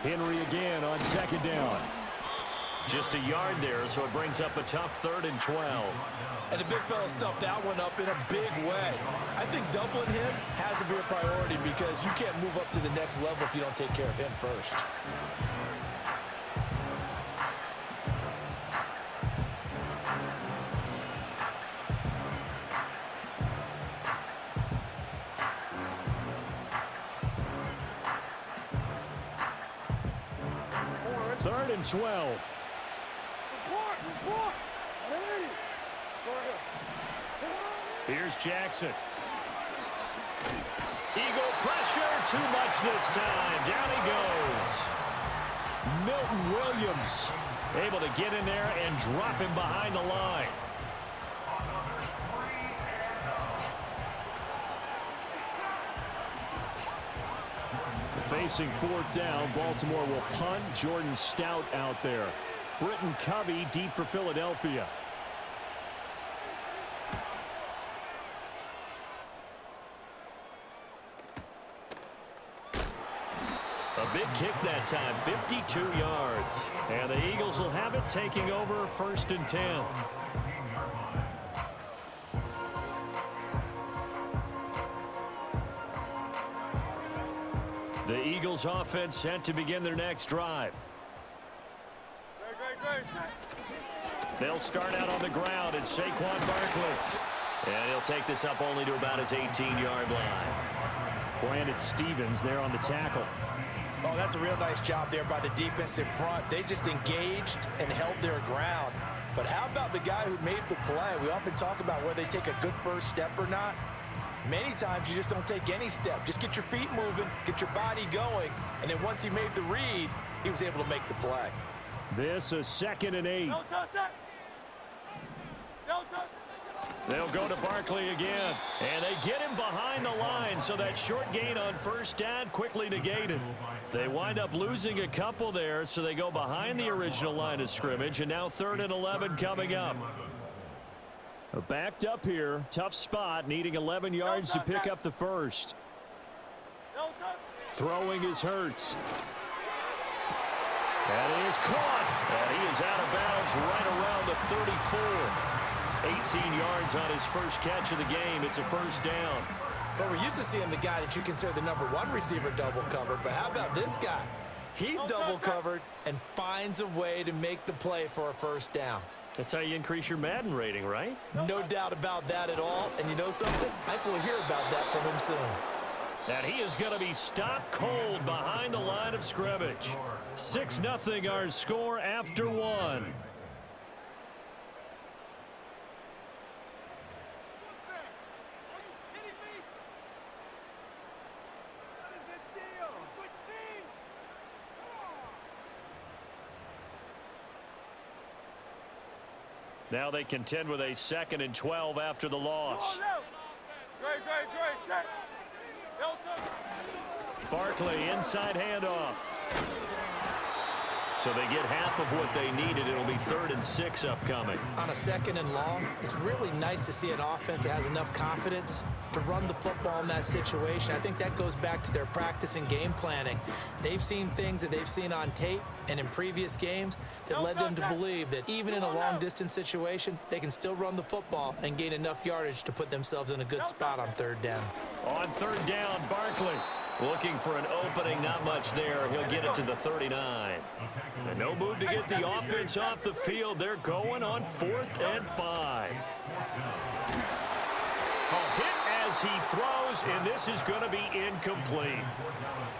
Henry again on second down. Just a yard there, so it brings up a tough 3rd and 12. And the big fella stuffed that one up in a big way. I think doubling him has to be a priority because you can't move up to the next level if you don't take care of him first. Third and 12. Here's Jackson. Eagle pressure, too much this time. Down he goes. Milton Williams able to get in there and drop him behind the line. Facing 4th down, Baltimore will punt. Jordan Stout out there. Britton Covey deep for Philadelphia. A big kick that time, 52 yards. And the Eagles will have it, taking over 1st and 10. The Eagles offense set to begin their next drive. They'll start out on the ground. It's Saquon Barkley. And he'll take this up only to about his 18-yard line. Brandon Stevens there on the tackle. Oh, that's a real nice job there by the defensive front. They just engaged and held their ground. But how about the guy who made the play? We often talk about whether they take a good first step or not. Many times you just don't take any step. Just get your feet moving, get your body going, and then once he made the read, he was able to make the play. This is 2nd and 8. They'll go to Barkley again, and they get him behind the line, so that short gain on 1st down quickly negated. They wind up losing a couple there, so they go behind the original line of scrimmage, and now 3rd and 11 coming up. Backed up here, tough spot, needing 11 yards to pick up the 1st. Throwing is Hurts. And he is caught, and he is out of bounds right around the 34. 18 yards on his first catch of the game. It's a 1st down. Well, we're used to seeing the guy that you consider the #1 receiver double covered, but how about this guy? He's double covered and finds a way to make the play for a 1st down. That's how you increase your Madden rating, right? No doubt about that at all. And you know something? I think we'll hear about that from him soon. And he is going to be stopped cold behind the line of scrimmage. 6-0 our score after 1. Now they contend with a 2nd and 12 after the loss. Barkley inside handoff. So they get half of what they needed. It'll be 3rd and 6 upcoming. On a 2nd and long, it's really nice to see an offense that has enough confidence to run the football in that situation. I think that goes back to their practice and game planning. They've seen things that they've seen on tape and in previous games that led them to believe that even in a long-distance situation, they can still run the football and gain enough yardage to put themselves in a good spot on 3rd down. On 3rd down, Barkley looking for an opening, not much there. He'll get it to the 39. And no move to get the offense off the field. They're going on 4th and 5. A hit as he throws, and this is going to be incomplete.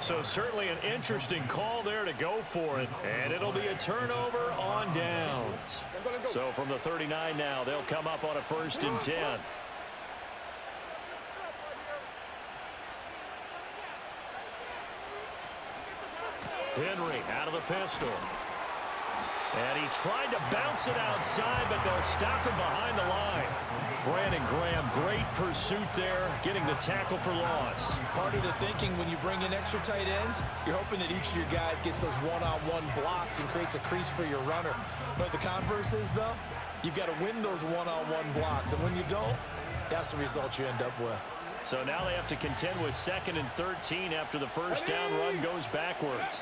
So certainly an interesting call there to go for it, and it'll be a turnover on downs. So from the 39 now, they'll come up on a 1st and 10. Henry out of the pistol. And he tried to bounce it outside, but they'll stop him behind the line. Brandon Graham, great pursuit there, getting the tackle for loss. Part of the thinking when you bring in extra tight ends, you're hoping that each of your guys gets those one-on-one blocks and creates a crease for your runner. But the converse is, though, you've got to win those one-on-one blocks. And when you don't, that's the result you end up with. So now they have to contend with 2nd and 13 after the first down run goes backwards.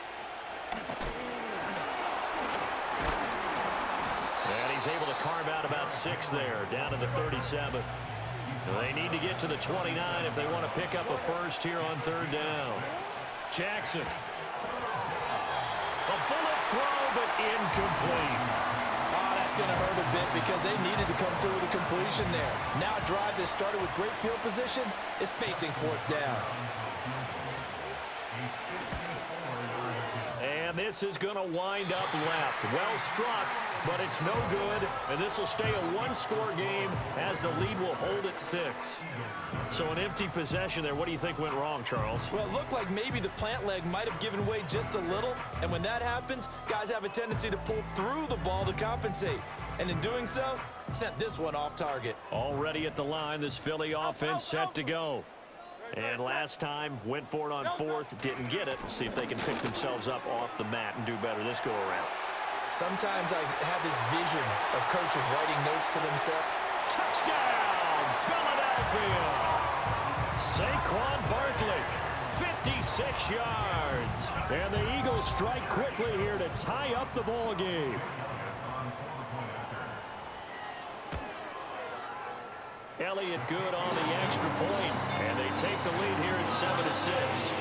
And he's able to carve out about 6 there, down to the 37. They need to get to the 29 if they want to pick up a first here on 3rd down. Jackson. A bullet throw, but incomplete. Oh, that's going to hurt a bit because they needed to come through with a completion there. Now a drive that started with great field position is facing 4th down. And this is going to wind up left. Well struck, but it's no good. And this will stay a 1-score game as the lead will hold at 6. So an empty possession there. What do you think went wrong, Charles? Well, it looked like maybe the plant leg might have given way just a little. And when that happens, guys have a tendency to pull through the ball to compensate. And in doing so, sent this one off target. Already at the line, this Philly offense set to go. And last time, went for it on 4th, didn't get it. We'll see if they can pick themselves up off the mat and do better this go-around. Sometimes I have this vision of coaches writing notes to themselves. Touchdown, Philadelphia! Saquon Barkley, 56 yards. And the Eagles strike quickly here to tie up the ball game. Elliott good on the extra point, and they take the lead here at 7-6.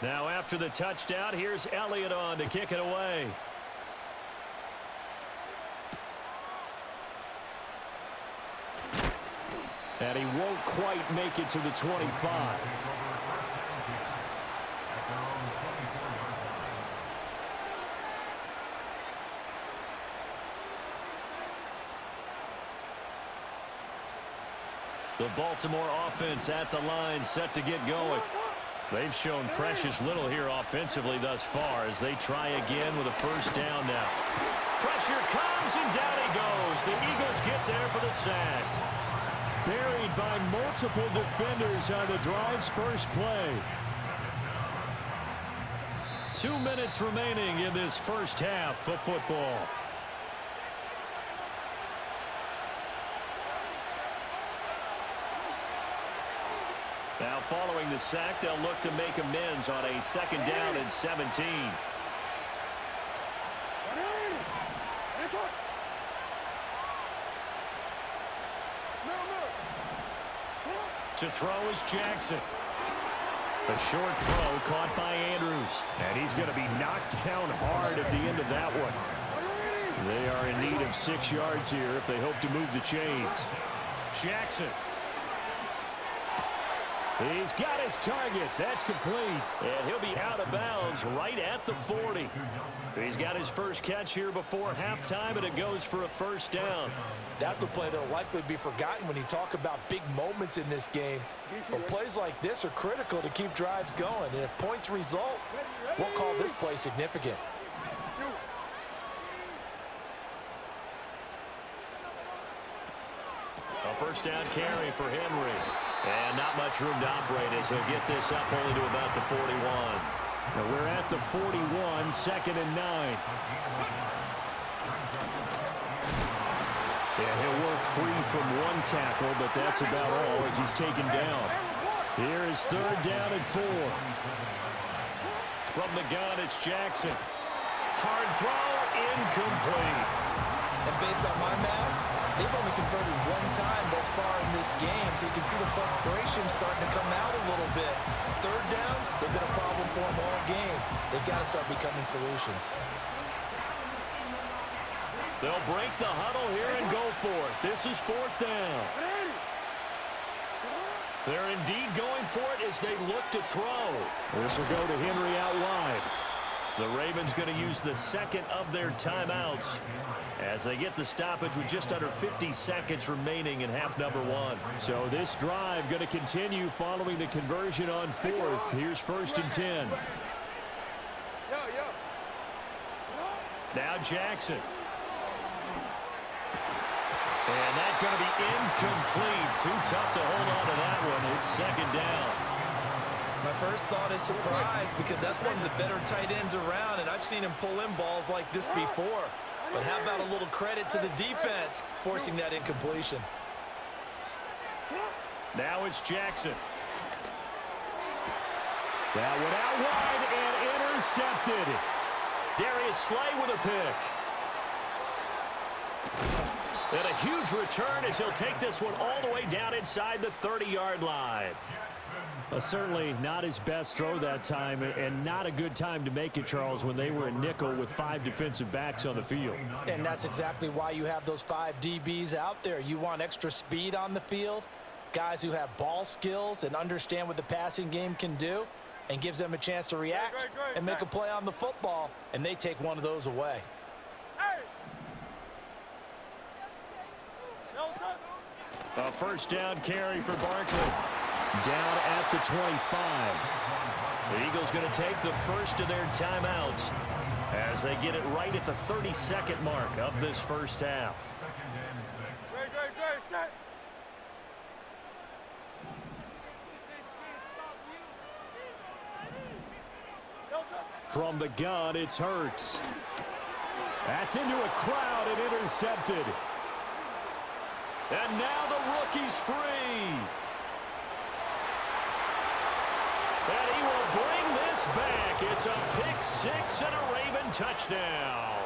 Now after the touchdown, here's Elliott on to kick it away. And he won't quite make it to the 25. The Baltimore offense at the line, set to get going. They've shown precious little here offensively thus far as they try again with a first down now. Pressure comes, and down he goes. The Eagles get there for the sack. Buried by multiple defenders on the drive's first play. 2 minutes remaining in this first half of football. Now following the sack, they'll look to make amends on a 2nd down and 17. To throw is Jackson. A short throw caught by Andrews. And he's going to be knocked down hard at the end of that one. They are in need of 6 yards here if they hope to move the chains. Jackson. He's got his target. That's complete. And he'll be out of bounds right at the 40. He's got his first catch here before halftime, and it goes for a first down. That's a play that will likely be forgotten when you talk about big moments in this game. But plays like this are critical to keep drives going. And if points result, we'll call this play significant. A first down carry for Henry. And not much room to operate as he'll get this up only to about the 41. Now we're at the 41, 2nd and 9. Yeah, he'll work free from one tackle, but that's about all as he's taken down. Here is 3rd down and 4. From the gun, it's Jackson. Hard throw, incomplete. And based on my math, they've only converted one time thus far in this game, so you can see the frustration starting to come out a little bit. 3rd downs, they've been a problem for them all game. They've got to start becoming solutions. They'll break the huddle here and go for it. This is 4th down. They're indeed going for it as they look to throw. This will go to Henry out wide. The Ravens going to use the 2nd of their timeouts as they get the stoppage with just under 50 seconds remaining in half number 1. So this drive going to continue following the conversion on 4th. Here's 1st and 10. Now Jackson. And that's going to be incomplete. Too tough to hold on to that one. It's second down. My first thought is surprise because that's one of the better tight ends around, and I've seen him pull in balls like this before. But how about a little credit to the defense forcing that incompletion? Now it's Jackson. That went out wide and intercepted. Darius Slay with a pick. And a huge return as he'll take this one all the way down inside the 30-yard line. Certainly not his best throw that time, and not a good time to make it, Charles, when they were in nickel with 5 defensive backs on the field. And that's exactly why you have those 5 DBs out there. You want extra speed on the field, guys who have ball skills and understand what the passing game can do, and gives them a chance to react and make a play on the football, and they take one of those away. A first down carry for Barkley. Down at the 25. The Eagles going to take the first of their timeouts as they get it right at the 32nd mark of this first half. From the gun, it's Hurts. That's into a crowd and intercepted. And now the rookie's free. And he will bring this back. It's a pick 6 and a Raven touchdown.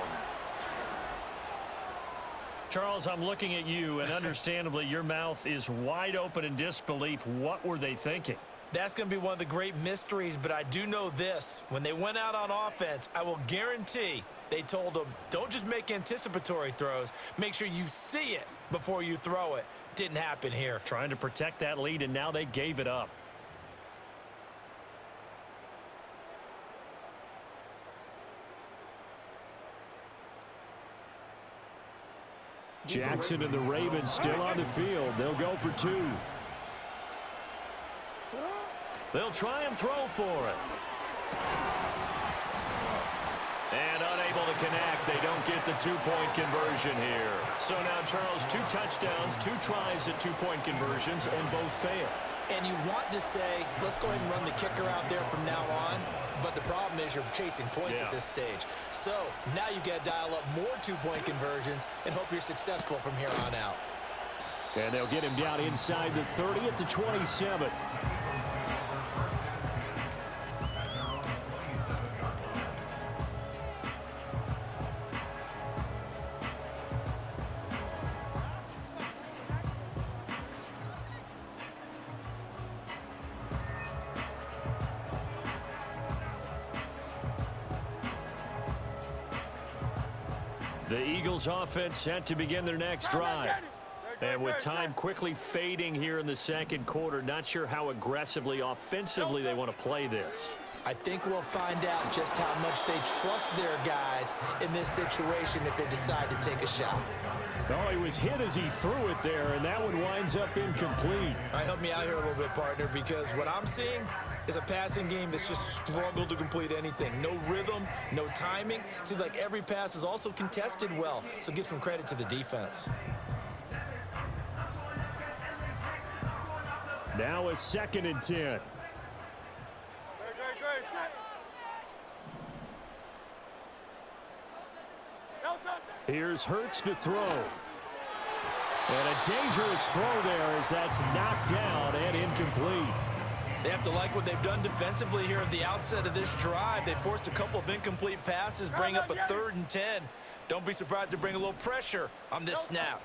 Charles, I'm looking at you, and understandably, your mouth is wide open in disbelief. What were they thinking? That's going to be one of the great mysteries, but I do know this. When they went out on offense, I will guarantee they told them, don't just make anticipatory throws. Make sure you see it before you throw it. Didn't happen here. Trying to protect that lead, and now they gave it up. Jackson and the Ravens still on the field. They'll go for 2. They'll try and throw for it. And unable to connect. They don't get the 2-point conversion here. So now, Charles, 2 touchdowns, 2 tries at 2-point conversions, and both fail. And you want to say, let's go ahead and run the kicker out there from now on. But the problem is you're chasing points at this stage. So now you got to dial up more 2-point conversions and hope you're successful from here on out. And they'll get him down inside the 30 at the 27. The Eagles offense set to begin their next drive. And with time quickly fading here in the second quarter, not sure how aggressively, offensively they want to play this. I think we'll find out just how much they trust their guys in this situation if they decide to take a shot. Oh, he was hit as he threw it there, and that one winds up incomplete. All right, help me out here a little bit, partner, because what I'm seeing is a passing game that's just struggled to complete anything. No rhythm, no timing. Seems like every pass is also contested well, so give some credit to the defense. Now a 2nd and 10. Here's Hurts to throw. And a dangerous throw there as that's knocked down and incomplete. They have to like what they've done defensively here at the outset of this drive. They forced a couple of incomplete passes, bring up a 3rd and 10. Don't be surprised to bring a little pressure on this snap.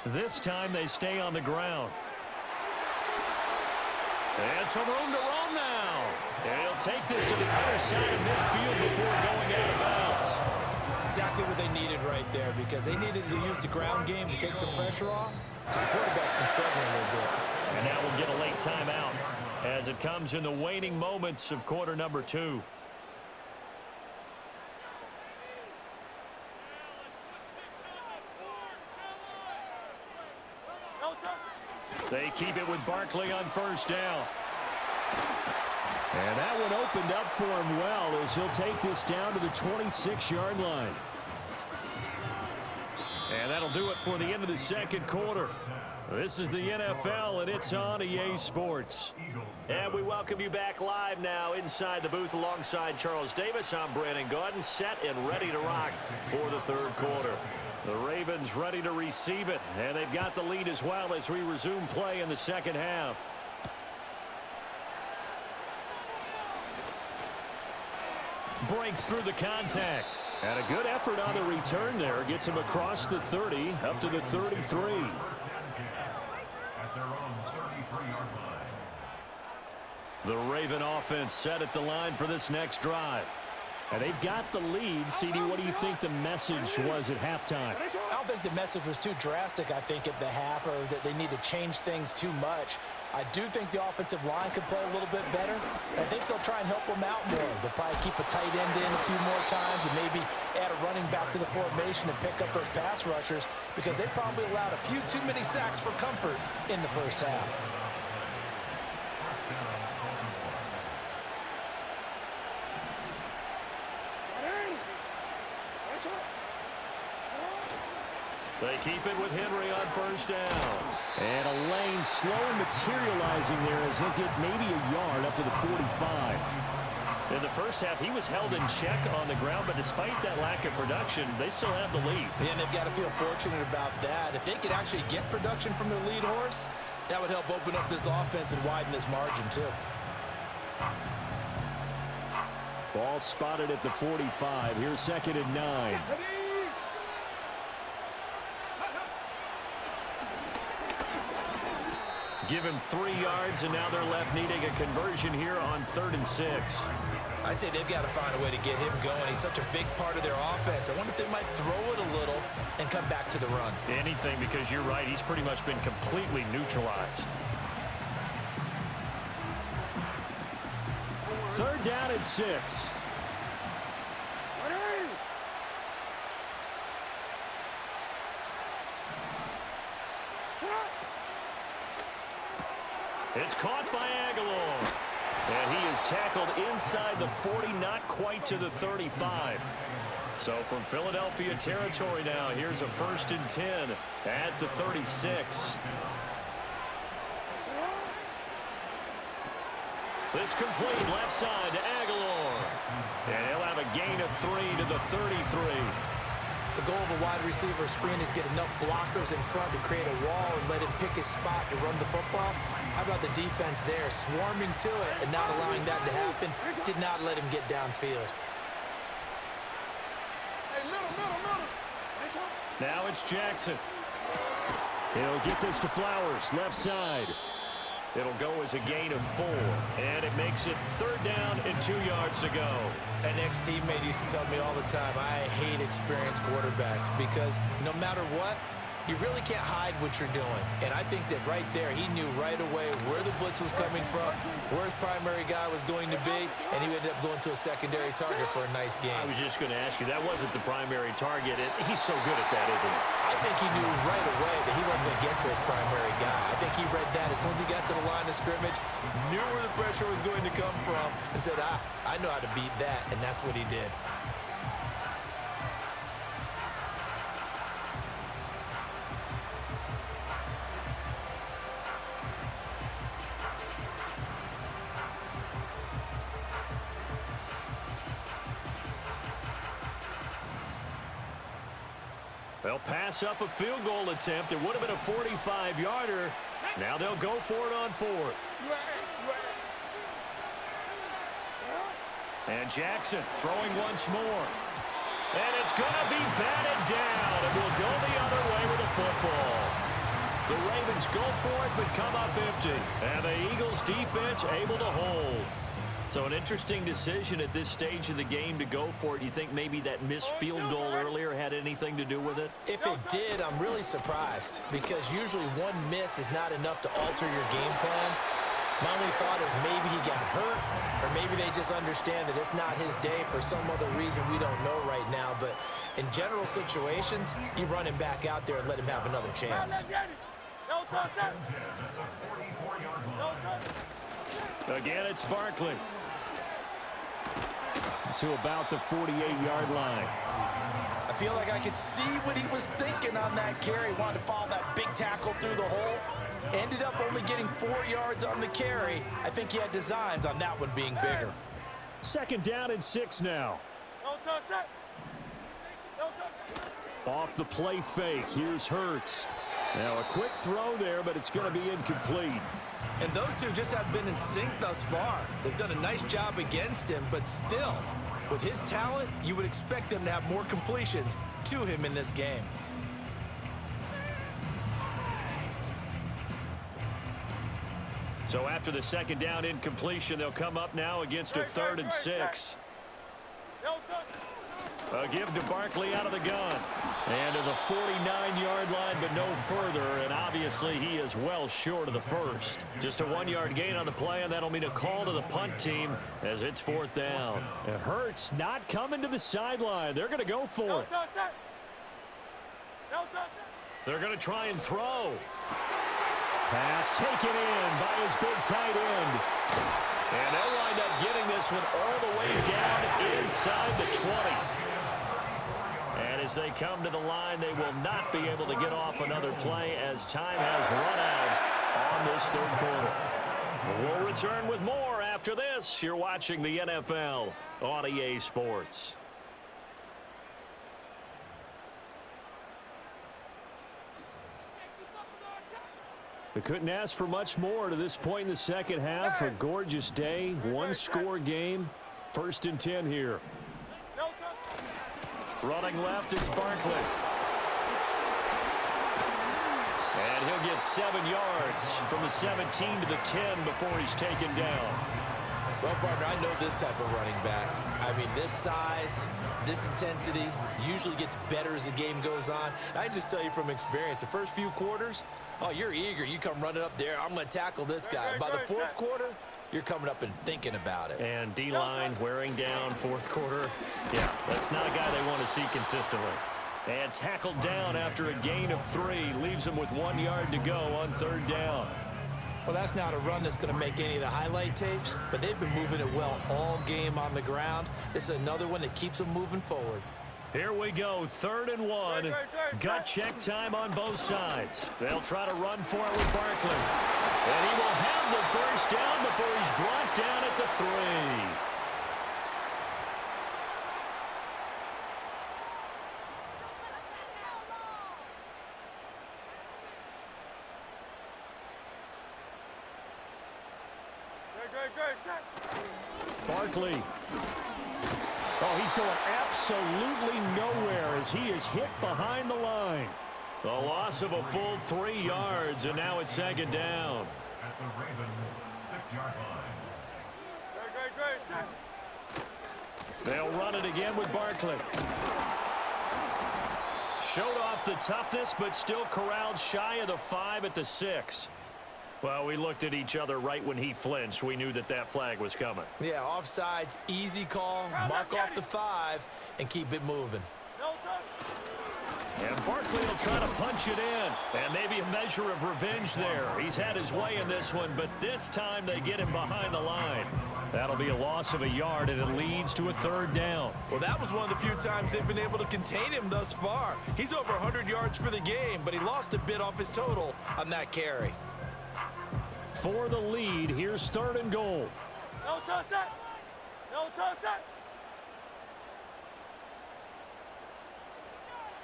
This time they stay on the ground. And some room to roam now. And he'll take this to the other side of midfield before going out of bounds. Exactly what they needed right there, because they needed to use the ground game to take some pressure off, because the quarterback's been struggling a little bit. And now we'll get a late timeout as it comes in the waning moments of quarter number 2. They keep it with Barkley on first down. And that one opened up for him well as he'll take this down to the 26-yard line. And that'll do it for the end of the second quarter. This is the NFL, and it's on EA Sports. And we welcome you back live now inside the booth alongside Charles Davis. I'm Brandon Gaudin, set and ready to rock for the third quarter. The Ravens ready to receive it, and they've got the lead as well as we resume play in the second half. Breaks through the contact. And a good effort on the return there. Gets him across the 30, up to the 33. The Raven offense set at the line for this next drive. And they've got the lead. CD, what do you think the message was at halftime? I don't think the message was too drastic, I think, at the half, or that they need to change things too much. I do think the offensive line could play a little bit better. I think they'll try and help them out more. They'll probably keep a tight end in a few more times and maybe add a running back to the formation and pick up those pass rushers, because they probably allowed a few too many sacks for comfort in the first half. They keep it with Henry on first down. And a lane slow materializing there as he'll get maybe a yard up to the 45. In the first half, he was held in check on the ground, but despite that lack of production, they still have the lead. And they've got to feel fortunate about that. If they could actually get production from their lead horse, that would help open up this offense and widen this margin too. Ball spotted at the 45. Here's 2nd and 9. Give him 3 yards, and now they're left needing a conversion here on 3rd and 6. I'd say they've got to find a way to get him going. He's such a big part of their offense. I wonder if they might throw it a little and come back to the run. Anything, because you're right. He's pretty much been completely neutralized. 3rd down and 6. It's caught by Aguilar. And he is tackled inside the 40, not quite to the 35. So from Philadelphia territory now, here's a 1st and 10 at the 36. This complete left side to Aguilar. And he'll have a gain of 3 to the 33. The goal of a wide receiver screen is get enough blockers in front to create a wall and let him pick his spot to run the football. How about the defense there, swarming to it and not allowing that to happen? Did not let him get downfield. Now it's Jackson. He'll get this to Flowers, left side. It'll go as a gain of 4, and it makes it 3rd down and 2 yards to go. An ex-teammate used to tell me all the time, I hate experienced quarterbacks because no matter what, you really can't hide what you're doing. And I think that right there, he knew right away where the blitz was coming from, where his primary guy was going to be, and he ended up going to a secondary target for a nice game. I was just going to ask you, that wasn't the primary target. He's so good at that, isn't he? I think he knew right away that he wasn't going to get to his primary guy. I think he read that as soon as he got to the line of scrimmage, knew where the pressure was going to come from, and said, I know how to beat that, and that's what he did. They'll pass up a field goal attempt. It would have been a 45-yarder. Now they'll go for it on 4th. And Jackson throwing once more. And it's going to be batted down, and will go the other way with the football. The Ravens go for it, but come up empty. And the Eagles defense able to hold. So an interesting decision at this stage of the game to go for it. You think maybe that missed field goal earlier had anything to do with it? If it did, I'm really surprised, because usually one miss is not enough to alter your game plan. My only thought is maybe he got hurt, or maybe they just understand that it's not his day for some other reason we don't know right now. But in general situations, you run him back out there and let him have another chance. Again, it's Barkley. To about the 48-yard line. I feel like I could see what he was thinking on that carry. Wanted to follow that big tackle through the hole. Ended up only getting 4 yards on the carry. I think he had designs on that one being bigger. Second down and 6 now. Off the play fake. Here's Hurts. Now a quick throw there, but it's going to be incomplete. And those two just have been in sync thus far. They've done a nice job against him, but still, with his talent, you would expect them to have more completions to him in this game. So after the second down incompletion, they'll come up now against a 3rd and 6. A give to Barkley out of the gun. And to the 49-yard line, but no further. And obviously, he is well short of the first. Just a 1-yard gain on the play, and that'll mean a call to the punt team as it's 4th down. It hurts not coming to the sideline. They're going to go for it. They're going to try and throw. Pass taken in by his big tight end. And they'll wind up getting this one all the way down inside the 20. And as they come to the line, they will not be able to get off another play as time has run out on this 3rd quarter. We'll return with more after this. You're watching the NFL on EA Sports. We couldn't ask for much more to this point in the second half. A gorgeous day, 1-score game. 1st and 10 here. Running left, it's Barkley. And he'll get 7 yards from the 17 to the 10 before he's taken down. Well, partner, I know this type of running back. I mean, this size, this intensity usually gets better as the game goes on. I just tell you from experience, the first few quarters, oh, you're eager. You come running up there. I'm going to tackle this guy. By the 4th quarter, you're coming up and thinking about it. And D-line wearing down 4th quarter. Yeah, that's not a guy they want to see consistently. And tackled down after a gain of 3. Leaves him with 1 yard to go on 3rd down. Well, that's not a run that's going to make any of the highlight tapes, but they've been moving it well all game on the ground. This is another one that keeps them moving forward. Here we go, 3rd and 1. Gut check time on both sides. They'll try to run for it with Barkley. And he will have the 1st down before he's brought down at the 3. Barkley. Oh, he's going absolutely nowhere as he is hit behind the line. The loss of a full 3 yards, and now it's 2nd down. At the Ravens' 6-yard line. They'll run it again with Barkley. Showed off the toughness, but still corralled shy of the 5 at the 6. Well, we looked at each other right when he flinched. We knew that that flag was coming. Yeah, offsides, easy call, mark off the 5, and keep it moving. And Barkley will try to punch it in. And maybe a measure of revenge there. He's had his way in this one, but this time they get him behind the line. That'll be a loss of a yard, and it leads to a 3rd down. Well, that was one of the few times they've been able to contain him thus far. He's over 100 yards for the game, but he lost a bit off his total on that carry. For the lead, here's 3rd and goal. No touch that. No touch that.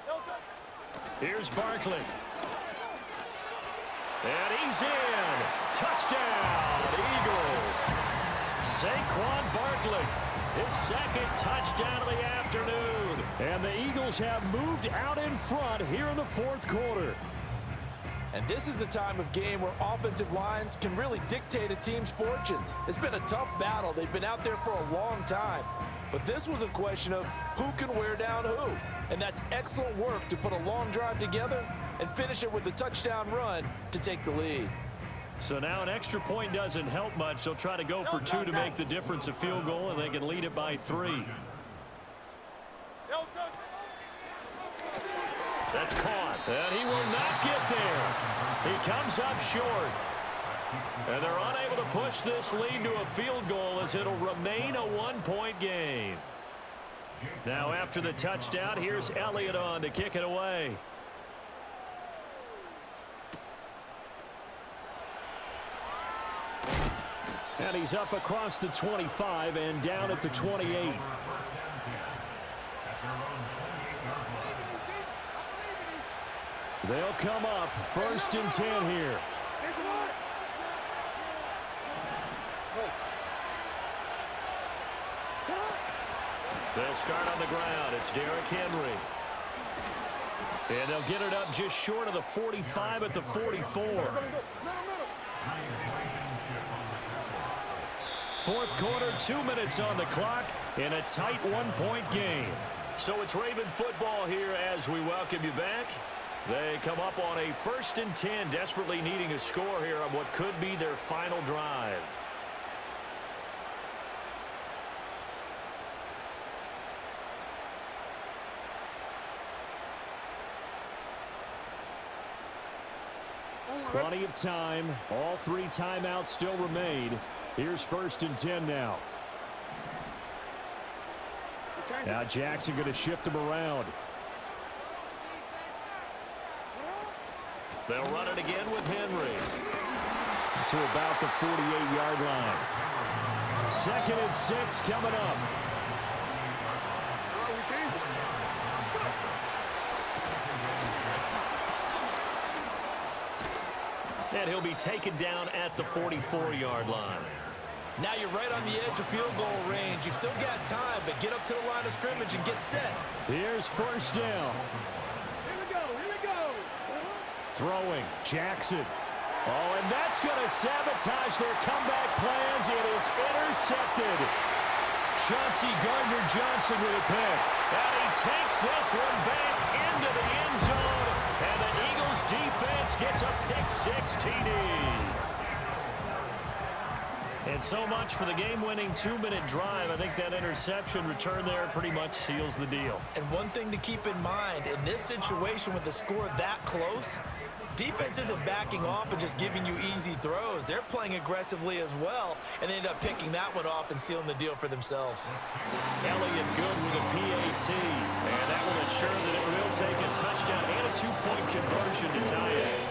No touch. Here's Barkley. And he's in. Touchdown, Eagles. Saquon Barkley, his 2nd touchdown of the afternoon. And the Eagles have moved out in front here in the 4th quarter. And this is a time of game where offensive lines can really dictate a team's fortunes. It's been a tough battle. They've been out there for a long time. But this was a question of who can wear down who. And that's excellent work to put a long drive together and finish it with a touchdown run to take the lead. So now an extra point doesn't help much. They'll try to go for 2 to make the difference a field goal, and they can lead it by 3. That's caught, and he will not get there. He comes up short. And they're unable to push this lead to a field goal as it'll remain a 1-point game. Now after the touchdown, here's Elliott on to kick it away. And he's up across the 25 and down at the 28. They'll come up 1st and 10 here. They'll start on the ground. It's Derrick Henry. And they'll get it up just short of the 45 at the 44. 4th quarter, 2 minutes on the clock in a tight 1-point game. So it's Raven football here as we welcome you back. They come up on a 1st and 10, desperately needing a score here on what could be their final drive. Plenty of time. All 3 timeouts still remain. Here's 1st and 10 now. Now Jackson going to shift him around. They'll run it again with Henry. To about the 48-yard line. 2nd and 6 coming up. And he'll be taken down at the 44-yard line. Now you're right on the edge of field goal range. You've still got time, but get up to the line of scrimmage and get set. Here's 1st down. Here we go. Throwing, Jackson. Oh, and that's going to sabotage their comeback plans. It is intercepted. Chauncey Gardner-Johnson with a pick. And he takes this one back into the end zone. And the Eagles defense gets a pick-6 TD. And so much for the game-winning 2-minute drive. I think that interception return there pretty much seals the deal. And one thing to keep in mind, in this situation with the score that close, defense isn't backing off and just giving you easy throws. They're playing aggressively as well, and they end up picking that one off and sealing the deal for themselves. Elliott good with a PAT, and that will ensure that it will take a touchdown and a 2-point conversion to tie it.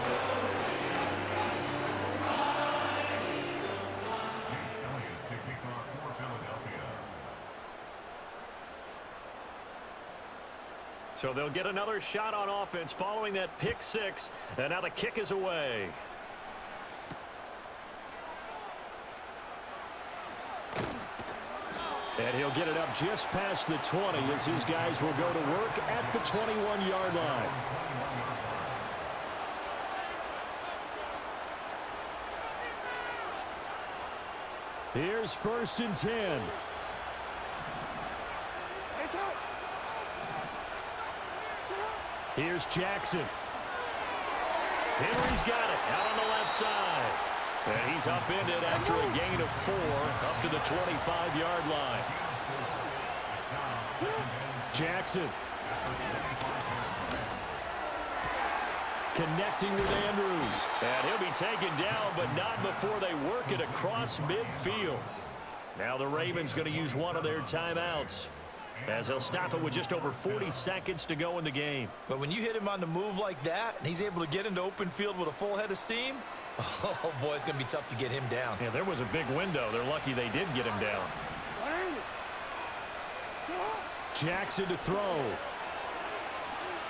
So they'll get another shot on offense following that pick-6, and now the kick is away. And he'll get it up just past the 20 as his guys will go to work at the 21-yard line. Here's 1st and 10. Here's Jackson. Henry's got it out on the left side. And he's upended after a gain of 4 up to the 25-yard line. Jackson. Connecting with Andrews. And he'll be taken down, but not before they work it across midfield. Now the Ravens going to use one of their timeouts, as they'll stop it with just over 40 seconds to go in the game. But when you hit him on the move like that, and he's able to get into open field with a full head of steam, oh, boy, it's going to be tough to get him down. Yeah, there was a big window. They're lucky they did get him down. Jackson to throw.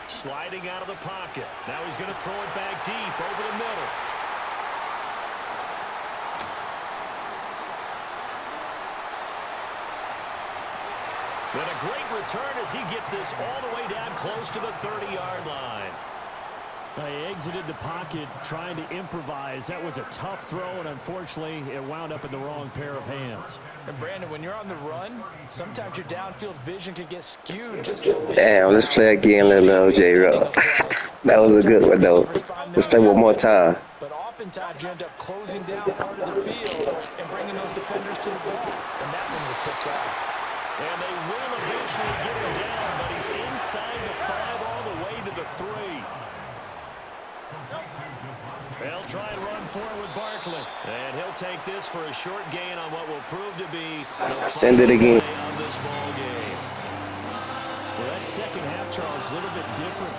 Sliding out of the pocket. Now he's going to throw it back deep over the middle. Then a great return as he gets this all the way down close to the 30-yard line. He exited the pocket trying to improvise. That was a tough throw, and unfortunately, it wound up in the wrong pair of hands. And Brandon, when you're on the run, sometimes your downfield vision can get skewed just a bit. Damn, let's play again, little J-Roll. That was a good one, though. Let's play one more time. But oftentimes you end up closing down part of the field and bringing those defenders to the ball. And that one was picked off. And they will eventually get him down, but he's inside the 5 all the way to the 3. They'll try and run forward with Barkley. And he'll take this for a short gain on what will prove to be the Send it again. play of this ball game. second half, Charles, a little bit different